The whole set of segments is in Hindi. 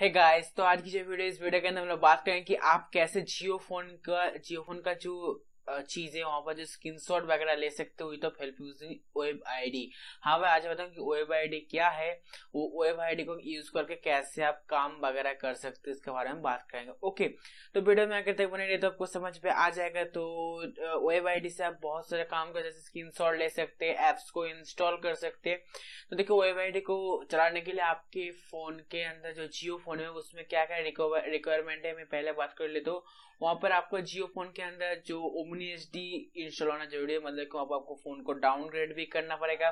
हे गाइस, तो आज की जो वीडियो इस वीडियो के अंदर हम लोग बात करेंगे कि आप कैसे जियो फोन का जो चीजें वहां पर जो स्क्रीनशॉट वगैरह ले सकते हो with help using web ID. हाँ भाई, आज बताऊं कि वेब आईडी क्या है, वो वेब आईडी को यूज करके कैसे आप काम वगैरह कर सकते हो, इसके बारे में बात करेंगे। ओके, तो वीडियो में आगे तक बने रहे तो आपको समझ पे आ जाएगा। तो वेब आईडी से आप बहुत सारे काम कर, जैसे स्क्रीनशॉट ले सकते हैं, एप्स को इंस्टॉल कर सकते हैं। तो देखो, वेब आईडी को चलाने के लिए आपके फोन के अंदर जो जियो फोन है उसमें क्या क्या रिक्वायरमेंट है मैं पहले बात कर लेता हूँ। वहां पर आपको जियो फोन के अंदर जो ओमनी एचडी इंस्टॉल होना जरूरी है, मतलब कि वहां पर आपको फोन को डाउनग्रेड भी करना पड़ेगा।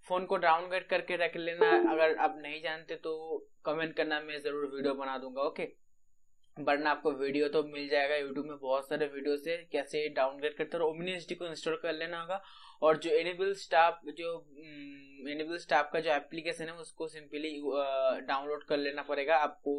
फोन को डाउनग्रेड करके रख लेना। अगर आप नहीं जानते तो कमेंट करना, मैं जरूर वीडियो बना दूंगा। ओके, वरना आपको वीडियो तो मिल जाएगा यूट्यूब में, बहुत सारे वीडियो से कैसे डाउनग्रेड करते हैं। ओमनी एचडी को इंस्टॉल कर लेना होगा। और जो एनेबल स्टाफ का जो एप्लीकेशन है उसको सिंपली डाउनलोड कर लेना पड़ेगा आपको।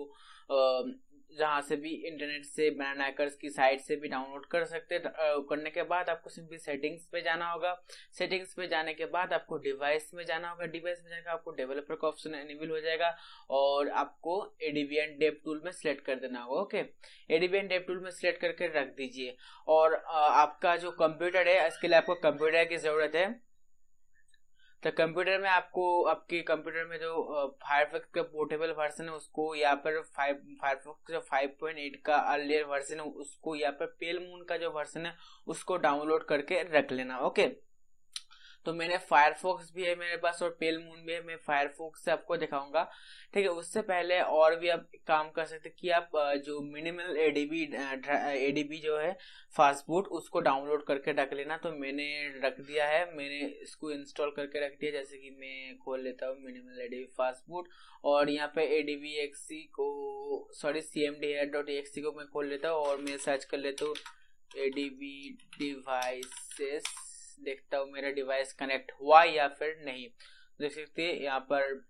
जहां से भी इंटरनेट से बनाना हैकर्स की साइट से भी डाउनलोड कर सकते हैं। करने के बाद आपको सिंपली सेटिंग्स पे जाना होगा। सेटिंग्स पे जाने के बाद आपको डिवाइस में जाना होगा। डिवाइस में जाने के आपको डेवलपर का ऑप्शन एनेबल हो जाएगा और आपको एडीबीएन डेव टूल में सिलेक्ट कर देना होगा। ओके, एडीबीएन डेव टूल में सिलेक्ट करके रख दीजिए। और आपका जो कंप्यूटर है, इसके लिए आपको कंप्यूटर की जरूरत है। तो कंप्यूटर में आपको आपके कंप्यूटर में जो फायरफॉक्स का पोर्टेबल वर्जन है उसको यहाँ पर फायरफॉक्स जो 5.8 का अर्लियर वर्जन है उसको यहाँ पर पेल मून का जो वर्जन है उसको डाउनलोड करके रख लेना। ओके, तो मैंने फायरफॉक्स भी है मेरे पास और पेल मून भी है, मैं फायरफॉक्स से आपको दिखाऊंगा। ठीक है, उससे पहले और भी आप काम कर सकते कि आप जो मिनिमल एडीबी जो है फास्टबूट उसको डाउनलोड करके रख लेना। तो मैंने रख दिया है, मैंने इसको इंस्टॉल करके रख दिया। जैसे कि मैं खोल लेता हूँ मिनिमल एडीबी फास्टबूट और यहाँ पे एडीबी एक्सी को cmd.exe को मैं खोल लेता हूँ और मैं सर्च कर लेता हूँ एडीबी डिवाइसेस। देखता हूँ मेरा डिवाइस कनेक्ट हुआ या फिर नहीं। देख सकते हैं यहाँ पर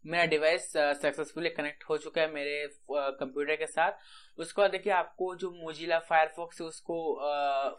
मेरा डिवाइस सक्सेसफुली कनेक्ट हो चुका है मेरे कंप्यूटर के साथ। उसके बाद देखिए, आपको जो मोजिला फायरफॉक्स है उसको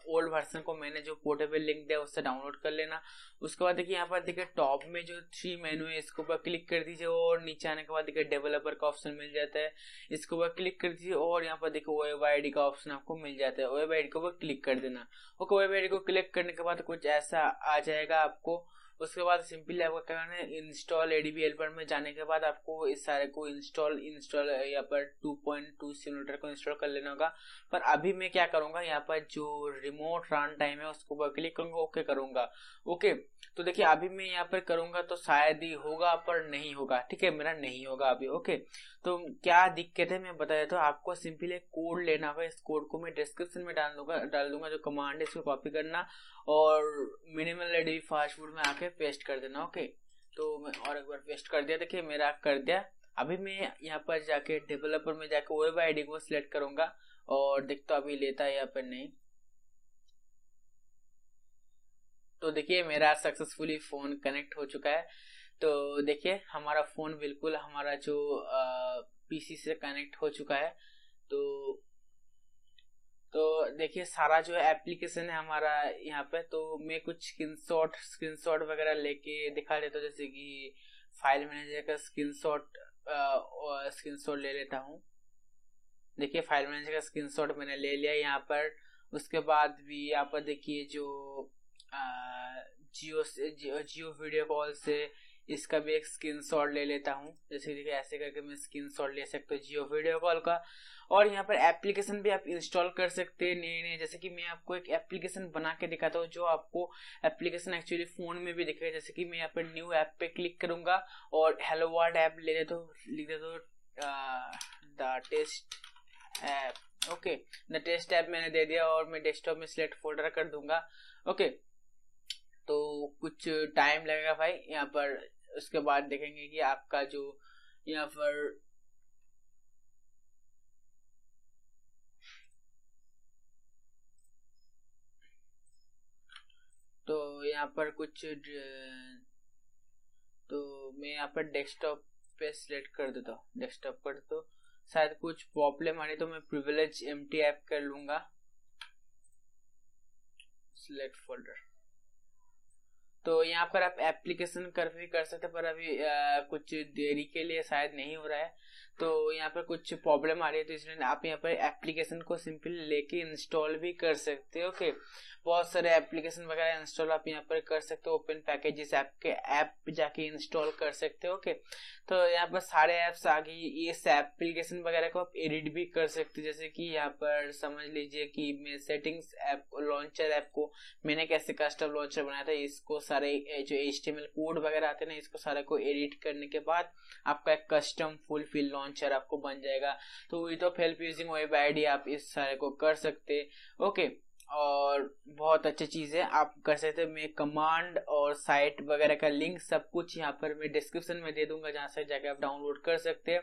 ओल्ड वर्जन को मैंने जो पोर्टेबल लिंक दिया उससे डाउनलोड कर लेना। उसके बाद देखिए यहाँ पर देखिए टॉप में जो 3 मेनू है इसके ऊपर क्लिक कर दीजिए और नीचे आने के बाद देखिए डेवलपर का ऑप्शन मिल जाता है, इसके ऊपर क्लिक कर दीजिए और यहाँ पर देखिए वेब आईडी का ऑप्शन आपको मिल जाता है, वेब आईडी के ऊपर क्लिक कर देना। ओके, वेब आईडी को क्लिक करने के बाद कुछ ऐसा आ जाएगा आपको। उसके बाद सिंपली आपको क्या करना है, इंस्टॉल एडीबी हेल्पर में जाने के बाद आपको इस सारे को इंस्टॉल यहाँ पर 2.2 सिमुलेटर को इंस्टॉल कर लेना होगा। पर अभी मैं क्या करूंगा, यहाँ पर जो रिमोट रन टाइम है उसको ऊपर क्लिक करूंगा, ओके करूंगा। ओके, तो देखिए अभी मैं यहाँ पर करूंगा तो शायद ही होगा पर नहीं होगा। ठीक है, मेरा नहीं होगा अभी। ओके, तो क्या दिक्कत है मैं बता देता हूँ आपको। सिंपली एक कोड लेना होगा, इस कोड को मैं डिस्क्रिप्शन में डाल दूंगा जो कमांड है इसको कॉपी करना और मिनिमल एडीबी फास्टफूड में आके पेस्ट कर देना। ओके, तो मैं और एक बार पेस्ट कर दिया, देखिए मेरा कर दिया। अभी मैं यहाँ पर जाके डेवलपर में जाके वेब आईडी को सिलेक्ट करूंगा और देखता हूँ अभी लेता है या फिर नहीं। तो देखिए मेरा सक्सेसफुली फोन कनेक्ट हो चुका है। तो देखिए हमारा फोन बिल्कुल हमारा जो पीसी से कनेक्ट हो चुका है। तो देखिए सारा जो एप्लीकेशन है हमारा यहाँ पे। तो मैं कुछ स्क्रीनशॉट वगैरह लेके दिखा देता हूँ, जैसे कि फाइल मैनेजर का स्क्रीनशॉट ले लेता हूँ। देखिए फाइल मैनेजर का स्क्रीनशॉट मैंने ले लिया यहाँ पर। उसके बाद भी यहाँ पर देखिए जो जियो वीडियो कॉल से इसका भी एक स्क्रीनशॉट ले लेता हूँ। जैसे देखिए ऐसे करके मैं स्क्रीनशॉट ले सकता हूँ जियो वीडियो कॉल का। और यहाँ पर एप्लीकेशन भी आप इंस्टॉल कर सकते हैं नए नए। जैसे कि मैं आपको एक एप्लीकेशन बना के दिखाता हूँ जो आपको एप्लीकेशन एक्चुअली फोन में भी दिखेगा। जैसे कि मैं यहाँ पर न्यू ऐप पे क्लिक करूंगा और हेलो वर्ल्ड ऐप ले लेता हूँ, लिख देता हूँ the test app. Okay, the test app मैंने दे दिया और मैं डेस्कटॉप में सिलेक्ट फोल्डर कर दूंगा। ओके, तो कुछ टाइम लगेगा भाई यहाँ पर। उसके बाद देखेंगे कि आपका जो यहाँ पर तो यहाँ पर कुछ तो मैं यहाँ पर डेस्कटॉप पे सिलेक्ट कर देता हूँ, डेस्कटॉप कर देता हूँ। शायद कुछ प्रॉब्लम आ रही तो मैं प्रिविलेज एम्प्टी ऐप कर लूंगा, सिलेक्ट फोल्डर। तो यहाँ पर आप एप्लीकेशन कर सकते हैं, पर अभी कुछ देरी के लिए शायद नहीं हो रहा है, तो यहाँ पर कुछ प्रॉब्लम आ रही है, तो इसलिए आप यहाँ पर एप्लीकेशन को सिंपली लेके इंस्टॉल भी कर सकते हो। ओके, बहुत सारे एप्लीकेशन वगैरह इंस्टॉल आप यहाँ पर कर सकते हो, ओपन पैकेजेस ऐप के ऐप जाके इंस्टॉल कर सकते हो। ओके, तो यहाँ पर सारे ऐप्स आ गई, ये एप्लीकेशन वगैरह को आप एडिट भी कर सकते हो। जैसे कि यहाँ पर समझ लीजिए कि मैं सेटिंग्स ऐप लॉन्चर ऐप को मैंने कैसे कस्टम लॉन्चर बनाया था, इसको सारे जो HTML कोड वगैरह आते हैं ना, इसको सारे को एडिट करने के बाद आपका एक कस्टम फुलफिल लॉन्चर आपको बन जाएगा। तो with of help using web ID आप इस सारे को कर सकते। ओके, और बहुत अच्छी चीज़ है, आप कर सकते हैं। मैं कमांड और साइट वगैरह का लिंक सब कुछ यहाँ पर मैं डिस्क्रिप्शन में दे दूंगा, जहाँ से जाके आप डाउनलोड कर सकते हैं।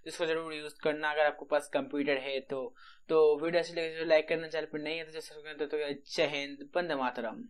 जिसको जरूर यूज करना अगर आपके पास कंप्यूटर है तो वीडियो अच्छी लगे तो लाइक करना, चैनल पर नहीं है तो जैसे जय हिंद, वंदे मातरम।